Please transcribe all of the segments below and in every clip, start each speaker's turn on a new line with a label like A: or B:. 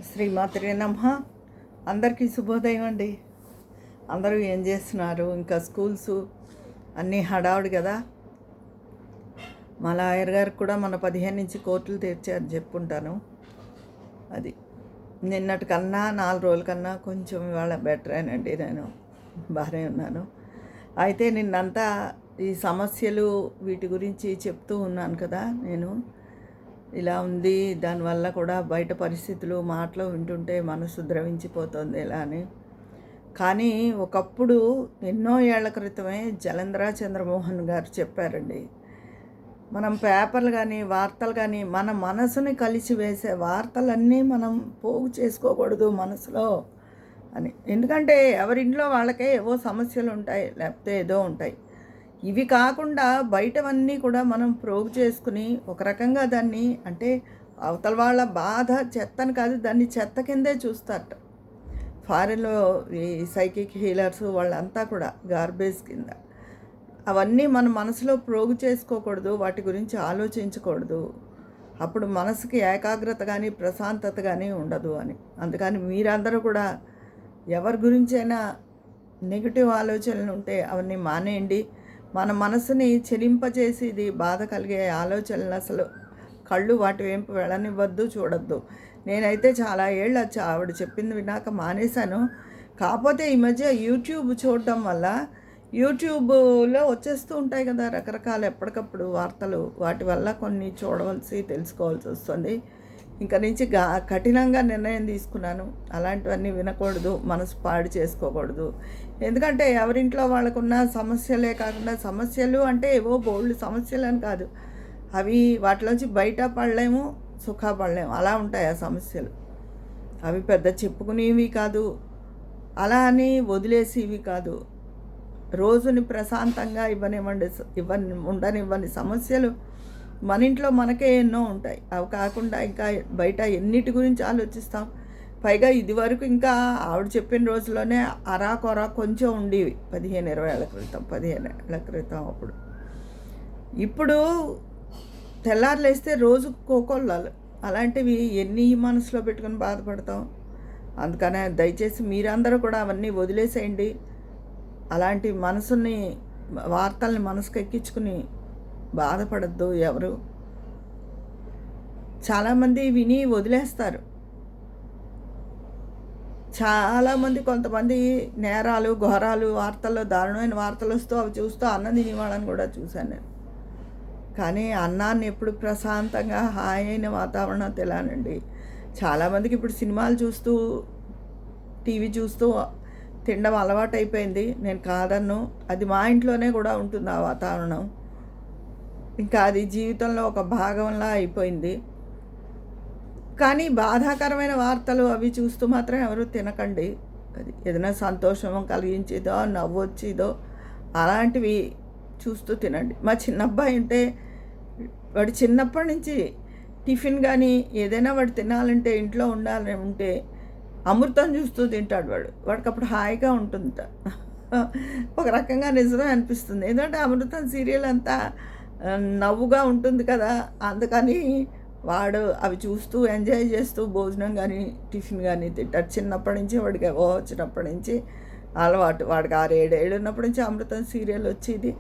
A: శ్రీమాత్రే నమః. అందరికీ శుభోదయం అండి. అందరూ ఏం చేస్తున్నారు? ఇంకా స్కూల్స్ అన్నీ హడావుడి కదా. మా లాయర్ గారికి కూడా మన 15 నుంచి కోర్టులు తెరిచారని చెప్పుంటాను. అది నిన్నటి కన్నా 4 రోజుల కన్నా కొంచెం ఇవాళ బెటరేనండి. నేను బాగానే ఉన్నాను. అయితే నిన్నంతా ఈ సమస్యలు వీటి గురించి చెప్తూ ఉన్నాను కదా. నేను ఇలా ఉంది, దానివల్ల కూడా బయట పరిస్థితులు మాటలు వింటుంటే మనసు ద్రవించిపోతుంది ఇలా అని. కానీ ఒకప్పుడు ఎన్నో ఏళ్ల క్రితమే జలంధ్ర చంద్రమోహన్ గారు చెప్పారండి, మనం పేపర్లు కానీ వార్తలు కానీ మన మనసుని కలిసి వేసే వార్తలన్నీ మనం పోగు చేసుకోకూడదు మనసులో అని. ఎందుకంటే ఎవరింట్లో వాళ్ళకే ఏవో సమస్యలు ఉంటాయి, లేకపోతే ఏదో ఉంటాయి. ఇవి కాకుండా బయటవన్నీ కూడా మనం ప్రోగు చేసుకుని ఒక రకంగా దాన్ని, అంటే అవతల వాళ్ళ బాధ చెత్తని కాదు, దాన్ని చెత్త కిందే చూస్తారట. ఫారిన్లో ఈ సైకిక్ హీలర్స్ వాళ్ళంతా కూడా గార్బేజ్ కింద. అవన్నీ మన మనసులో ప్రోగు చేసుకోకూడదు, వాటి గురించి ఆలోచించకూడదు. అప్పుడు మనసుకి ఏకాగ్రత కానీ ప్రశాంతత కానీ ఉండదు అని. అందుకని మీరందరూ కూడా ఎవరి గురించైనా నెగిటివ్ ఆలోచనలు ఉంటే అవన్నీ మానేయండి. మన మనసుని చెలింపజేసి ఇది బాధ కలిగే ఆలోచనలు అసలు కళ్ళు వాటి వైపు వెళ్ళనివ్వద్దు, చూడొద్దు. నేనైతే చాలా ఏళ్ళు వచ్చి ఆవిడ చెప్పింది విన్నాక మానేశాను. కాకపోతే ఈ మధ్య యూట్యూబ్ చూడటం వల్ల యూట్యూబ్లో వచ్చేస్తూ ఉంటాయి కదా రకరకాల ఎప్పటికప్పుడు వార్తలు, వాటి వల్ల కొన్ని చూడవలసి తెలుసుకోవాల్సి వస్తుంది. ఇంక నుంచి కఠినంగా నిర్ణయం తీసుకున్నాను, అలాంటివన్నీ వినకూడదు, మనసు పాడు చేసుకోకూడదు. ఎందుకంటే ఎవరింట్లో వాళ్ళకున్న సమస్యలే కాకుండా, సమస్యలు అంటే ఏవో బోల్డ్ సమస్యలు అని కాదు, అవి వాటిలోంచి బయట పడలేము, సుఖపడలేము, అలా ఉంటాయి ఆ సమస్యలు. అవి పెద్ద చెప్పుకునేవి కాదు, అలా అని వదిలేసేవి కాదు. రోజుని ప్రశాంతంగా ఉండనివ్వని సమస్యలు మన ఇంట్లో మనకే ఎన్నో ఉంటాయి. అవి కాకుండా ఇంకా బయట ఎన్నిటి గురించి ఆలోచిస్తాం. పైగా ఇదివరకు ఇంకా ఆవిడ చెప్పిన రోజుల్లోనే అరాకొరా కొంచెం ఉండేవి 15-20 ఏళ్ళ క్రితం, 15 ఏళ్ళ క్రితం. ఇప్పుడు తెల్లారులేస్తే రోజుకు కోకొల్లాలు, అలాంటివి ఎన్ని మనసులో పెట్టుకుని బాధపడతాం. అందుకనే దయచేసి మీరందరూ కూడా అవన్నీ వదిలేసేయండి. అలాంటి మనసుని, వార్తల్ని మనసుకు ఎక్కించుకుని బాధపడద్దు ఎవరు. చాలామంది విని వదిలేస్తారు. చాలామంది, కొంతమంది నేరాలు ఘోరాలు వార్తల్లో దారుణమైన వార్తలు వస్తూ అవి చూస్తూ అన్నం తినేవాళ్ళని కూడా చూశాను నేను. కానీ అన్నాన్ని ఎప్పుడు ప్రశాంతంగా హాయైన వాతావరణం తినాలండి. చాలామందికి ఇప్పుడు సినిమాలు చూస్తూ టీవీ చూస్తూ తినడం అలవాటు అయిపోయింది. నేను కాదన్ను, అది మా ఇంట్లోనే కూడా ఉంటుంది ఆ వాతావరణం. ఇంకా అది జీవితంలో ఒక భాగంలా అయిపోయింది. కానీ బాధాకరమైన వార్తలు అవి చూస్తూ మాత్రం ఎవరు తినకండి. అది ఏదైనా సంతోషం కలిగించేదో, నవ్వు వచ్చేదో అలాంటివి చూస్తూ తినండి. మా చిన్నబ్బాయి ఉంటే, వాడు చిన్నప్పటి నుంచి టిఫిన్ కానీ ఏదైనా వాడు తినాలంటే, ఇంట్లో ఉండాలని ఉంటే అమృతం చూస్తూ తింటాడు వాడికి అప్పుడు హాయిగా ఉంటుందట. ఒక రకంగా నిజమే అనిపిస్తుంది. ఎందుకంటే అమృతం సీరియల్ అంతా నవ్వుగా ఉంటుంది కదా, అందుకని వాడు అవి చూస్తూ ఎంజాయ్ చేస్తూ భోజనం కానీ టిఫిన్ కానీ తింటాడు. చిన్నప్పటి నుంచి వాడికి వచ్చినప్పటి నుంచి అలవాటు. వాడికి 6-7 ఏళ్ళు ఉన్నప్పటి నుంచి అమృతం సీరియల్ వచ్చేది.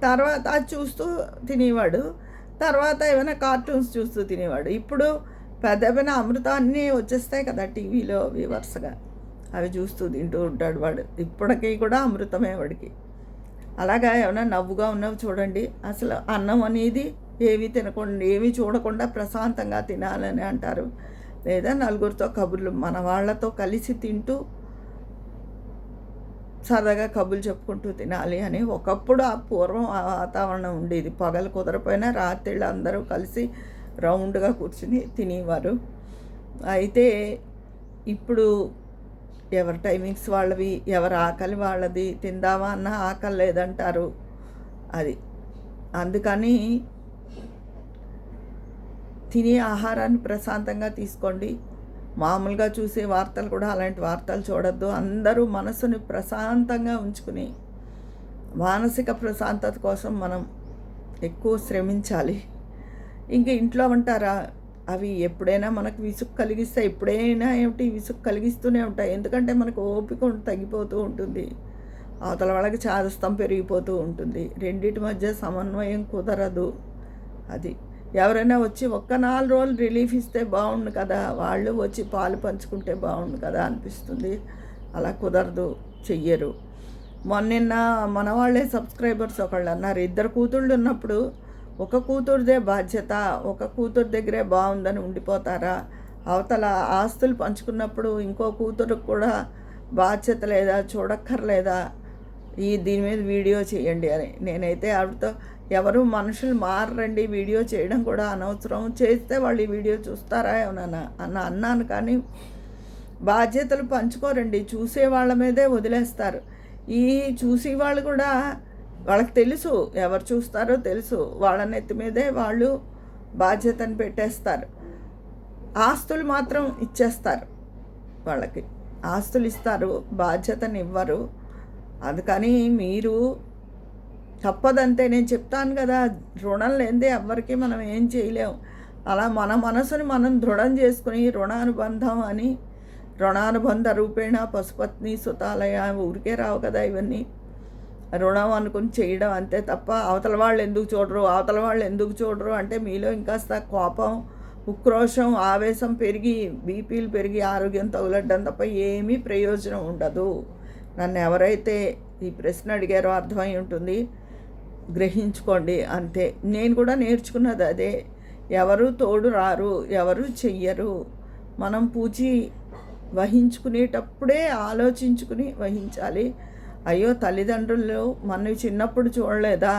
A: తర్వాత అది చూస్తూ తినేవాడు. తర్వాత ఏమైనా కార్టూన్స్ చూస్తూ తినేవాడు. ఇప్పుడు పెద్ద అమృతాన్ని వచ్చేస్తాయి కదా టీవీలో అవి వరుసగా, అవి చూస్తూ తింటూ ఉంటాడు వాడు. ఇప్పటికీ కూడా అమృతమే వాడికి. అలాగా ఏమైనా నవ్వుగా ఉన్నవి చూడండి. అసలు అన్నం అనేది ఏమీ తినకుండా, ఏమీ చూడకుండా ప్రశాంతంగా తినాలని అంటారు. లేదా నలుగురితో కబుర్లు, మన వాళ్ళతో కలిసి తింటూ సరదాగా కబుర్లు చెప్పుకుంటూ తినాలి అని ఒకప్పుడు ఆ పూర్వం ఆ వాతావరణం ఉండేది. పగలు కుదరపోయినా రాత్రిళ్ళు అందరూ కలిసి రౌండ్గా కూర్చుని తినేవారు. అయితే ఇప్పుడు ఎవరి టైమింగ్స్ వాళ్ళవి, ఎవరి ఆకలి వాళ్ళది. తిందామా అన్న ఆకలి లేదంటారు. అది అందుకని తినే ఆహారాన్ని ప్రశాంతంగా తీసుకోండి. మామూలుగా చూసే వార్తలు కూడా అలాంటి వార్తలు చూడొద్దు. అందరూ మనసుని ప్రశాంతంగా ఉంచుకుని మానసిక ప్రశాంతత కోసం మనం ఎక్కువ శ్రమించాలి. ఇంక ఇంట్లో ఉంటారా, అవి ఎప్పుడైనా మనకు విసుగు కలిగిస్తాయి, ఎప్పుడైనా ఏమిటి విసుగు కలిగిస్తూనే ఉంటాయి. ఎందుకంటే మనకు ఓపిక తగ్గిపోతూ ఉంటుంది, అవతల వాళ్ళకి చాదస్తం పెరిగిపోతూ ఉంటుంది, రెండింటి మధ్య సమన్వయం కుదరదు. అది ఎవరైనా వచ్చి ఒక్క 4 రోజులు రిలీఫ్ ఇస్తే బాగుండు కదా, వాళ్ళు వచ్చి పాలు పంచుకుంటే బాగుండు కదా అనిపిస్తుంది. అలా కుదరదు, చెయ్యరు. మొన్న మన వాళ్ళే సబ్స్క్రైబర్స్ ఒకళ్ళు అన్నారు, 2 కూతుళ్ళు ఉన్నప్పుడు ఒక కూతురుదే బాధ్యత, ఒక కూతురు దగ్గరే బాగుందని ఉండిపోతారా, అవతల ఆస్తులు పంచుకున్నప్పుడు ఇంకో కూతురుకు కూడా బాధ్యత లేదా, చూడక్కర్లేదా, దీని మీద వీడియో చేయండి అని. నేనైతే ఆవిడతో, ఎవరు మనుషులు మారండి, వీడియో చేయడం కూడా అనవసరం, చేస్తే వాళ్ళు ఈ వీడియో చూస్తారా ఏమన్నా అన్నాను. కానీ బాధ్యతలు పంచుకోరండి, చూసే వాళ్ళ మీదే వదిలేస్తారు. ఈ చూసి వాళ్ళు కూడా వాళ్ళకి తెలుసు ఎవరు చూస్తారో తెలుసు, వాళ్ళ నెత్తి మీదే వాళ్ళు బాధ్యతను పెట్టేస్తారు. ఆస్తులు మాత్రం ఇచ్చేస్తారు, వాళ్ళకి ఆస్తులు ఇస్తారు, బాధ్యతను ఇవ్వరు. అందుకని మీరు తప్పదంతే. నేను చెప్తాను కదా, రుణం లేనిదే ఎవ్వరికి మనం ఏం చేయలేము. అలా మన మనసుని మనం దృఢం చేసుకుని రుణానుబంధం అని, రుణానుబంధ రూపేణ పశుపత్ని సుతాలయ, ఊరికే రావు కదా ఇవన్నీ, రుణం అనుకుని చేయడం అంతే తప్ప అవతల వాళ్ళు ఎందుకు చూడరు అంటే మీలో ఇంకాస్త కోపం, ఉక్రోషం, ఆవేశం పెరిగి బీపీలు పెరిగి ఆరోగ్యం తగులడ్డం తప్ప ఏమీ ప్రయోజనం ఉండదు. నన్ను ఎవరైతే ఈ ప్రశ్న అడిగారో అర్థమై ఉంటుంది, గ్రహించుకోండి అంతే. నేను కూడా నేర్చుకున్నది అదే, ఎవరు తోడు రారు, ఎవరు చెయ్యరు. మనం పూచి వహించుకునేటప్పుడే ఆలోచించుకుని వహించాలి. అయ్యో తల్లిదండ్రులు మనవి చిన్నప్పుడు చూడలేదా,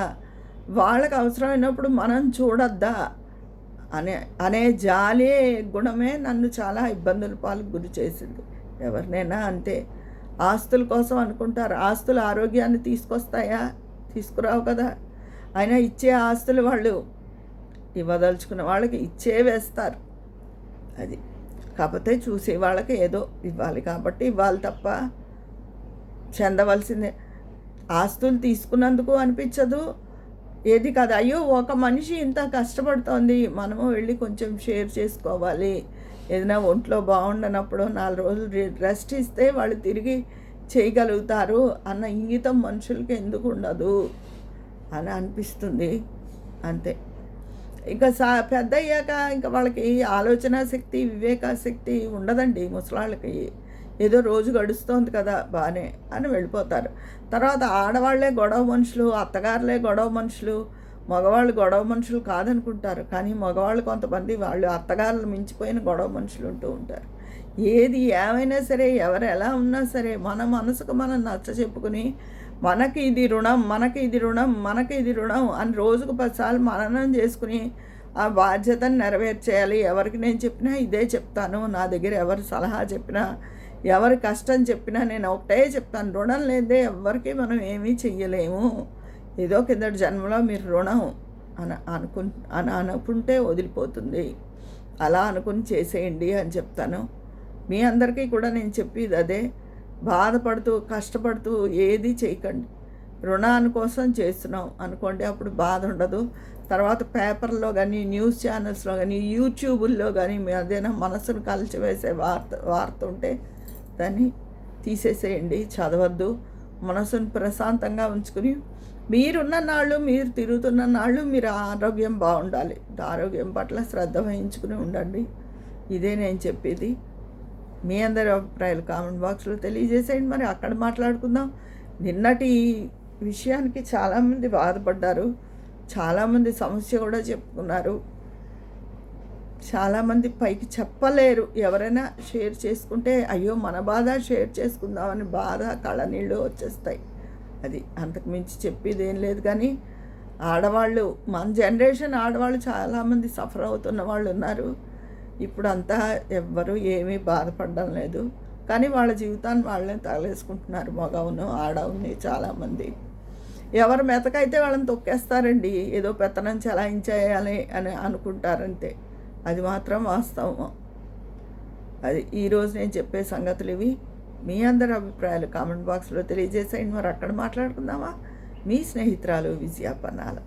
A: వాళ్ళకి అవసరమైనప్పుడు మనం చూడొద్దా అనే జాలే గుణమే నన్ను చాలా ఇబ్బందుల పాలకు గురి చేసింది. ఎవరినైనా అంతే. ఆస్తుల కోసం అనుకుంటారు, ఆస్తులు ఆరోగ్యాన్ని తీసుకొస్తాయా, తీసుకురావు కదా. అయినా ఇచ్చే ఆస్తులు వాళ్ళు ఇవ్వదలుచుకున్న వాళ్ళకి ఇచ్చే వేస్తారు. అది కాకపోతే చూసే వాళ్ళకి ఏదో ఇవ్వాలి కాబట్టి ఇవ్వాలి తప్ప చెందవలసిందే. ఆస్తులు తీసుకున్నందుకు అనిపించదు, ఏది కాదు. అయ్యో ఒక మనిషి ఇంత కష్టపడుతోంది, మనము వెళ్ళి కొంచెం షేర్ చేసుకోవాలి. ఏదైనా ఒంట్లో బాగుండనప్పుడు 4 రోజులు రెస్ట్ ఇస్తే వాళ్ళు తిరిగి చేయగలుగుతారు అన్న ఇంగితం మనుషులకి ఎందుకు ఉండదు అని అనిపిస్తుంది అంతే. ఇంకా పెద్ద అయ్యాక ఇంకా వాళ్ళకి ఆలోచన శక్తి, వివేక శక్తి ఉండదండి ముసలాళ్ళకి. ఏదో రోజు గడుస్తోంది కదా బాగానే అని వెళ్ళిపోతారు. తర్వాత ఆడవాళ్లే గొడవ మనుషులు, అత్తగారులే గొడవ మనుషులు, మగవాళ్ళు గొడవ మనుషులు కాదనుకుంటారు. కానీ మగవాళ్ళు కొంతమంది వాళ్ళు అత్తగారులు మించిపోయిన గొడవ మనుషులు ఉంటూ ఉంటారు. ఏది ఏమైనా సరే, ఎవరు ఎలా ఉన్నా సరే, మన మనసుకు మనం నచ్చ చెప్పుకుని మనకి ఇది రుణం అని రోజుకు 10 సార్లు మననం చేసుకుని ఆ బాధ్యతను నెరవేర్చేయాలి. ఎవరికి నేను చెప్పినా ఇదే చెప్తాను, నా దగ్గర ఎవరు సలహా చెప్పినా, ఎవరి కష్టం చెప్పినా నేను ఒకటే చెప్తాను, రుణం లేదే ఎవరికి మనం ఏమీ చెయ్యలేము. ఏదో కిందటి జన్మలో మీరు రుణం అని అనుకుంటే వదిలిపోతుంది. అలా అనుకుని చేసేయండి అని చెప్తాను. మీ అందరికీ కూడా నేను చెప్పేది అదే. బాధపడుతూ కష్టపడుతూ ఏది చేయకండి. రుణాని కోసం చేస్తున్నాం అనుకోండి, అప్పుడు బాధ ఉండదు. తర్వాత పేపర్లో కానీ, న్యూస్ ఛానల్స్లో కానీ, యూట్యూబుల్లో కానీ మీ అదేనా మనసును కలిచివేసే వార్త ఉంటే దాన్ని తీసేసేయండి, చదవద్దు. మనసును ప్రశాంతంగా ఉంచుకుని మీరున్న నాళ్ళు, మీరు తిరుగుతున్న నాళ్ళు మీరు ఆరోగ్యం బాగుండాలి. ఆరోగ్యం పట్ల శ్రద్ధ వహించుకుని ఉండండి. ఇదే నేను చెప్పేది. మీ అందరి అభిప్రాయాలు కామెంట్ బాక్స్లో తెలియజేసేయండి. మరి అక్కడ మాట్లాడుకుందాం. నిన్నటి విషయానికి చాలామంది బాధపడ్డారు, చాలామంది సమస్య కూడా చెప్పుకున్నారు, చాలామంది పైకి చెప్పలేరు. ఎవరైనా షేర్ చేసుకుంటే అయ్యో మన బాధ షేర్ చేసుకుందామని బాధ కళ్ళనీళ్ళు వచ్చేస్తాయి. అది అంతకు మించి చెప్పేది ఏం లేదు. కానీ ఆడవాళ్ళు, మన జనరేషన్ ఆడవాళ్ళు చాలామంది సఫర్ అవుతున్న వాళ్ళు ఉన్నారు. ఇప్పుడు అంతా ఎవ్వరూ ఏమీ బాధపడడం లేదు, కానీ వాళ్ళ జీవితాన్ని వాళ్ళే తగలేసుకుంటున్నారు. మగవును ఆడవుని చాలామంది. ఎవరు మెతకైతే వాళ్ళని తొక్కేస్తారండి, ఏదో పెత్తనం చెలాయించేయాలి అని అనుకుంటారంతే. అది మాత్రం వాస్తవం. అది ఈరోజు నేను చెప్పే సంగతులు ఇవి. మీ అందరి అభిప్రాయాలు కామెంట్ బాక్స్లో తెలియజేసేయండి. మరి అక్కడ మాట్లాడుకుందామా? మీ స్నేహితురాలు విజయ పన్నాల.